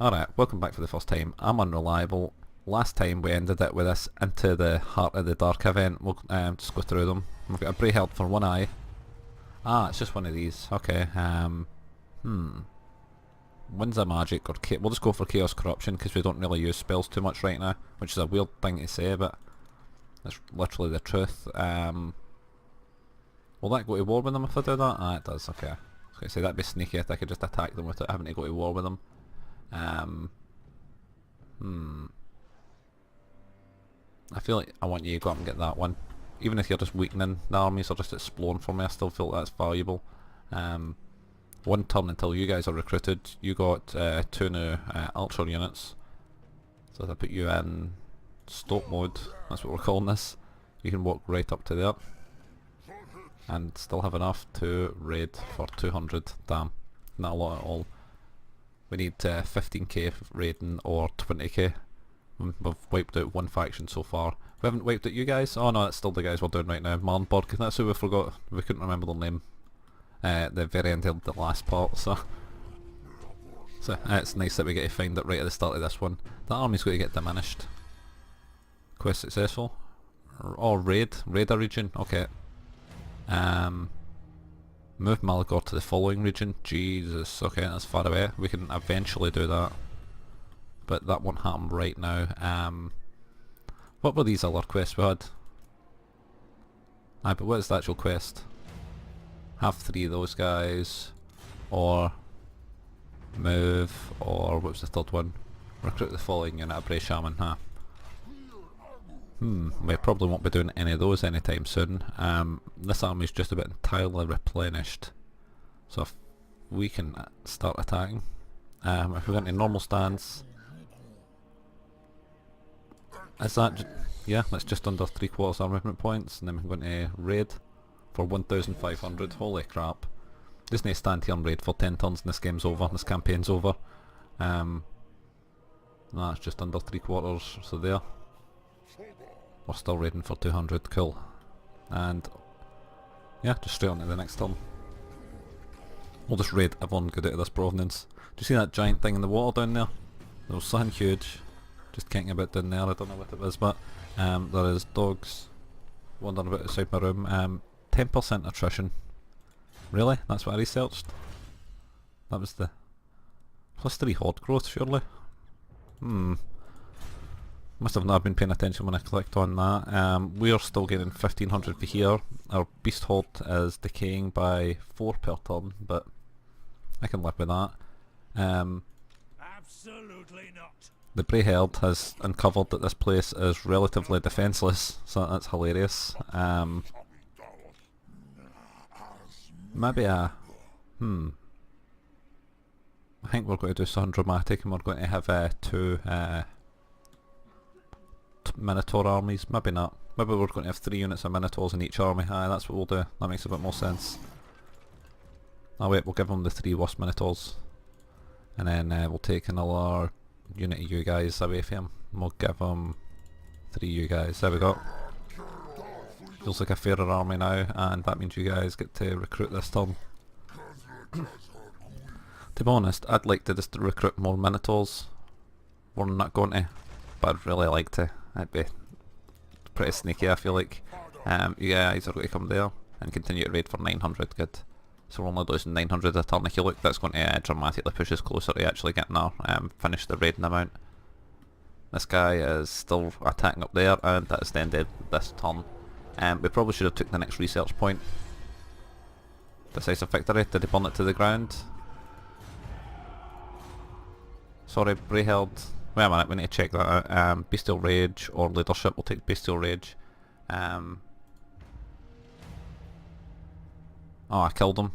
Alright, welcome back for the first time. I'm unreliable. Last time we ended it with this Into the Heart of the Dark event. We'll just go through them. We've got a Bray Held for one eye. Ah, it's just one of these. Okay. Winds of Magic or we'll just go for Chaos Corruption because we don't really use spells too much right now, which is a weird thing to say, but that's literally the truth. Will that go to war with them if I do that? Ah, it does. Okay. I was going to say that'd be sneaky if I could just attack them without having to go to war with them. I feel like I want you to go up and get that one. Even if you're just weakening the armies or just exploring for me, I still feel that's valuable. One turn until you guys are recruited, you got 2 new archer units. So if I put you in stoke mode, that's what we're calling this, you can walk right up to there. And still have enough to raid for 200. Damn, not a lot at all. We need 15k raiding or 20k. We've wiped out one faction so far. We haven't wiped out you guys? Oh no, that's still the guys we're doing right now. Marnborg, that's who we forgot. We couldn't remember their name. The very end of the last part, so it's nice that we get to find it right at the start of this one. That army's going to get diminished. Quest successful. Oh, raid a region, okay. Move Malagor to the following region. Jesus, okay, that's far away. We can eventually do that, but that won't happen right now. What were these other quests we had? But what is the actual quest? Have 3 of those guys, or move, or what was the third one? Recruit the following unit of Bray Shaman, huh? We probably won't be doing any of those anytime soon. This army's just about entirely replenished, so if we can start attacking. If we go into normal stance, is that yeah, that's just under 3/4 our movement points, and then we can go into raid for 1,500. Holy crap. Just need to stand here and raid for 10 turns and this game's over, this campaign's over. That's just under 3/4, so there. We're still raiding for 200, cool. And yeah, just straight on to the next turn. We'll just raid everyone good out of this provenance. Do you see that giant thing in the water down there? There was something huge just kicking about down there, I don't know what it is, but there is dogs wandering about outside my room. 10% attrition. Really? That's what I researched? That was the +3 horde growth, surely? Must have not been paying attention when I clicked on that. We are still getting 1500 for here. Our beast horde is decaying by 4 per turn, but I can live with that. Absolutely not. The Bray Herd has uncovered that this place is relatively defenceless, so that's hilarious. Maybe I think we're going to do something dramatic and we're going to have 2 Minotaur armies. Maybe not. Maybe we're going to have 3 units of Minotaurs in each army. Aye, that's what we'll do. That makes a bit more sense. Oh wait, we'll give them the 3 worst Minotaurs. And then we'll take another unit of you guys away from him. And we'll give them 3 you guys. There we go. Feels like a fairer army now, and that means you guys get to recruit this turn. To be honest, I'd like to just recruit more Minotaurs. We're not going to, but I'd really like to. It'd be pretty sneaky, I feel like. You guys are going to come there and continue to raid for 900, good. So we're only losing 900 a turn. If you look, that's going to dramatically push us closer to actually getting our finish the raiding amount. This guy is still attacking up there, and that is the end of this turn. We probably should have took the next research point. Decisive victory. Did he burn it to the ground? Sorry, Bray Herd. Wait a minute, we need to check that out. Bestial Rage or Leadership. We'll take Bestial Rage. Oh, I killed him.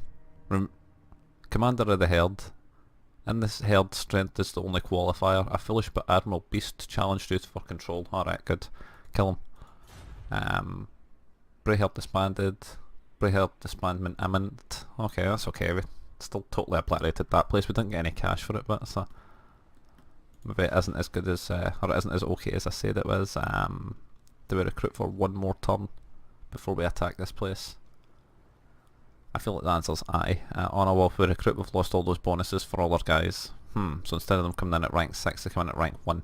Commander of the Herd. In this herd, strength is the only qualifier. A foolish but admirable beast challenged you for control. Alright, good. Kill him. Bray Herd disbanded. Bray Herd disbandment imminent. Okay, that's okay. We still totally obliterated that place. We didn't get any cash for it, but so maybe it isn't as good as, or it isn't as okay as I said it was. Do we recruit for 1 more turn before we attack this place? I feel like the answer's aye. On a wolf we recruit, we've lost all those bonuses for all our guys. So instead of them coming in at rank 6, they come in at rank 1.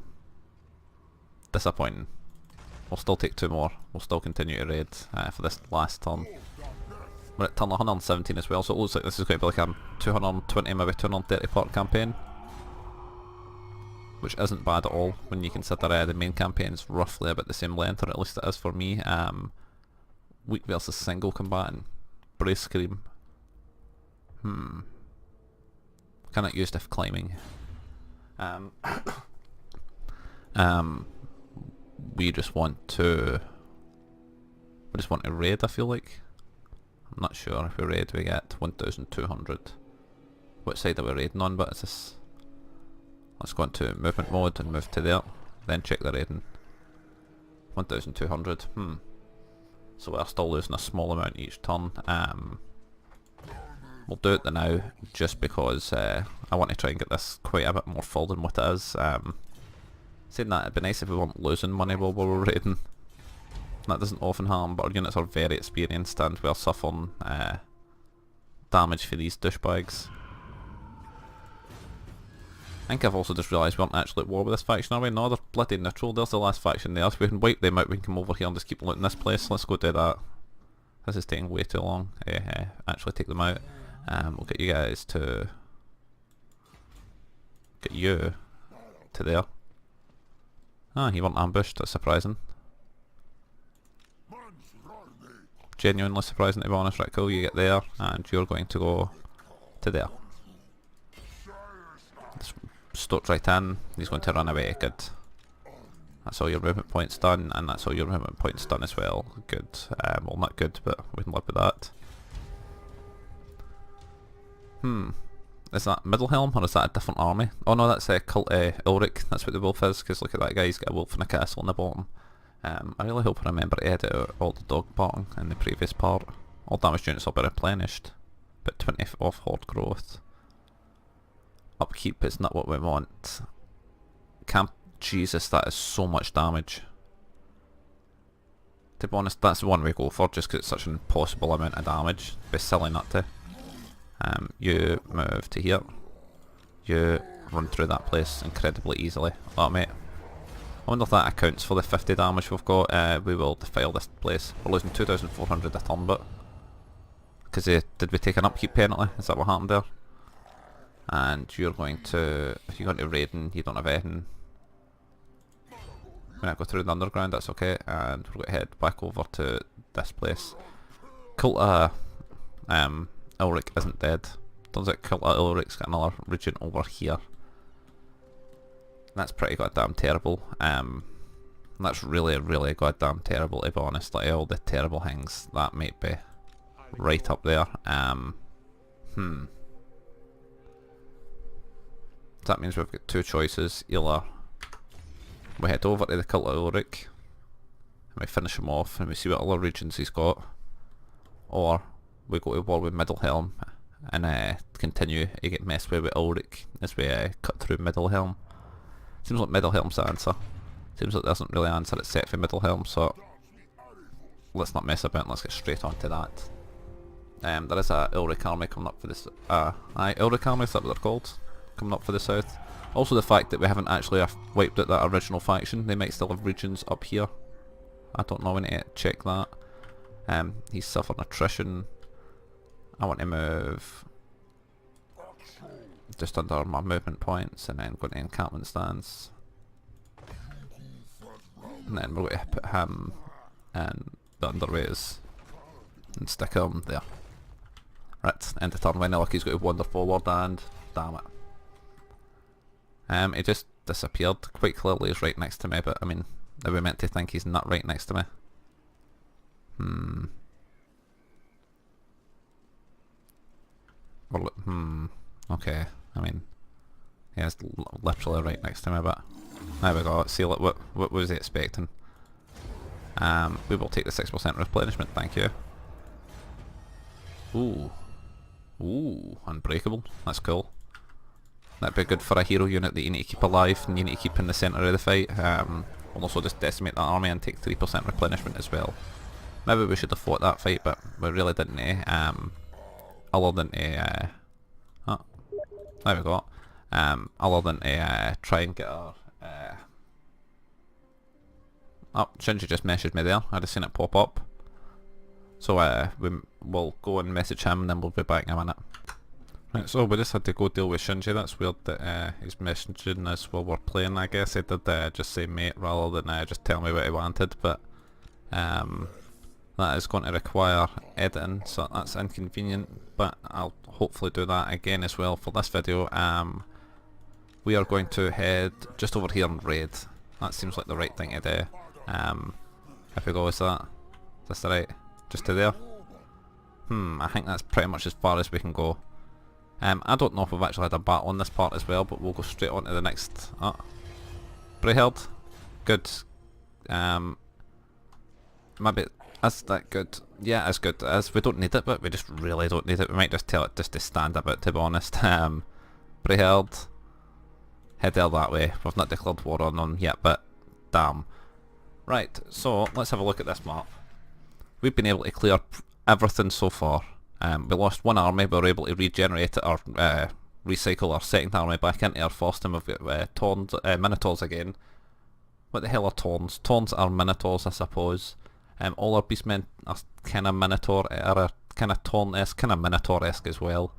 Disappointing. We'll still take 2 more. We'll still continue to raid for this last turn. We're at turn 117 as well, so it looks like this is going to be like a 220, maybe 230 part campaign. Which isn't bad at all when you consider the main campaign is roughly about the same length, or at least it is for me. Weak versus single combatant. Brace Scream. Cannot use if climbing. We just want to raid, I feel like. I'm not sure. If we raid we get 1,200. What side are we raiding on? But it's this. Let's go into movement mode and move to there. Then check the raiding. 1,200. So we're still losing a small amount each turn. We'll do it now just because I want to try and get this quite a bit more full than what it is. Saying that, it'd be nice if we weren't losing money while we were raiding. That doesn't often happen, but our units are very experienced and we're suffering damage for these douchebags. I think I've also just realised we aren't actually at war with this faction, are we? No, they're bloody neutral. There's the last faction there. If we can wipe them out, we can come over here and just keep looting this place. Let's go do that. This is taking way too long. Actually take them out. We'll get you guys to... get you to there. Ah, you weren't ambushed. That's surprising. Genuinely surprising, to be honest. Right, cool. You get there, and you're going to go to there. Stoked right in, he's going to run away. Good. That's all your movement points done, and that's all your movement points done as well. Good. Well, not good, but we can live with that. Is that Middle Helm, or is that a different army? Oh no, that's Cult Ulrich. That's what the wolf is, because look at that guy, he's got a wolf and a castle on the bottom. I really hope I remember to edit out all the dog barking in the previous part. All damage units will be replenished, but 20 off horde growth. Upkeep is not what we want. Jesus, that is so much damage. To be honest, that's the one we go for, just because it's such an impossible amount of damage. It'd be silly not to. You move to here. You run through that place incredibly easily. Oh mate. I wonder if that accounts for the 50 damage we've got. We will defile this place. We're losing 2,400 a turn, but... because did we take an upkeep penalty? Is that what happened there? And you're going to... if you're going to raiding, you don't have anything. We're going to go through the underground, that's okay. And we're going to head back over to this place. Cult Ulrich isn't dead. Turns out Cult Ulrich's got another region over here. That's pretty goddamn terrible. That's really, really goddamn terrible, to be honest. Like all the terrible things, that might be right up there. That means we've got two choices. Either we head over to the Cult of Ulrich and we finish him off and we see what other regions he's got, or we go to war with Middle Helm and continue to get messed with Ulrich as we cut through Middle Helm. Seems like Middle Helm's the answer. Seems like there isn't really an answer that's set for Middle Helm, so let's not mess about, let's get straight on to that. There is a Ulrich army coming up for this. Ulrich army, is that what they're called? Coming up for the south. Also the fact that we haven't actually wiped out that original faction, they might still have regions up here. I don't know, we need to check that. He's suffering attrition. I want to move just under my movement points and then go to encampment stance. And then we're going to put him and the underways and stick him there. Right, end of turn. When Lucky's got to wander forward and damn it. He just disappeared. Quite clearly he's right next to me, but I mean, are we meant to think he's not right next to me? Okay. I mean, he is literally right next to me, but there we go. Let's see what was he expecting? We will take the 6% replenishment, thank you. Ooh, unbreakable. That's cool. That'd be good for a hero unit that you need to keep alive and you need to keep in the centre of the fight. We'll also just decimate that army and take 3% replenishment as well. Maybe we should have fought that fight, but we really didn't, other than oh, there we go. other than to try and get our... oh, Shinji just messaged me there. I just seen it pop up. So we'll go and message him and then we'll be back in a minute. Right, so we just had to go deal with Shinji. That's weird that he's messaging us while we're playing. I guess he did just say mate rather than just tell me what he wanted, but that is going to require editing, so that's inconvenient, but I'll hopefully do that again as well for this video. We are going to head just over here and raid. That seems like the right thing to do. If we go, is this the right? Just to there? I think that's pretty much as far as we can go. I don't know if we've actually had a battle on this part as well, but we'll go straight on to the next... oh. Brayheld? Good. Maybe... is that good? Yeah, it's good. As we don't need it, but we just really don't need it. We might just tell it just to stand a bit, to be honest. Brayheld. Head there that way. We've not declared war on them yet, but damn. Right, so let's have a look at this map. We've been able to clear everything so far. We lost one army, but we were able to regenerate it, or recycle our second army back into our first, and we've got Minotaurs again. What the hell are Tauns? Tauns are Minotaurs, I suppose. All our beastmen are kind of Minotaur, are kind of Taunt-esque, kind of Minotaur-esque as well.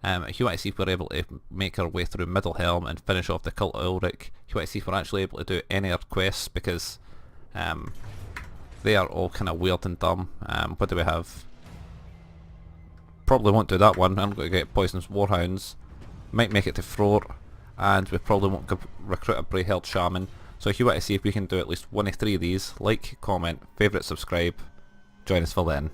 If you want to see if we're able to make our way through Middle Helm and finish off the Cult of Ulrich, if you want to see if we're actually able to do any of our quests, because they are all kind of weird and dumb. What do we have? Probably won't do that one. I'm going to get Poisonous Warhounds. Might make it to Frort, and we probably won't recruit a Brayheld Shaman. So if you want to see if we can do at least one of three of these, like, comment, favourite, subscribe, join us for then.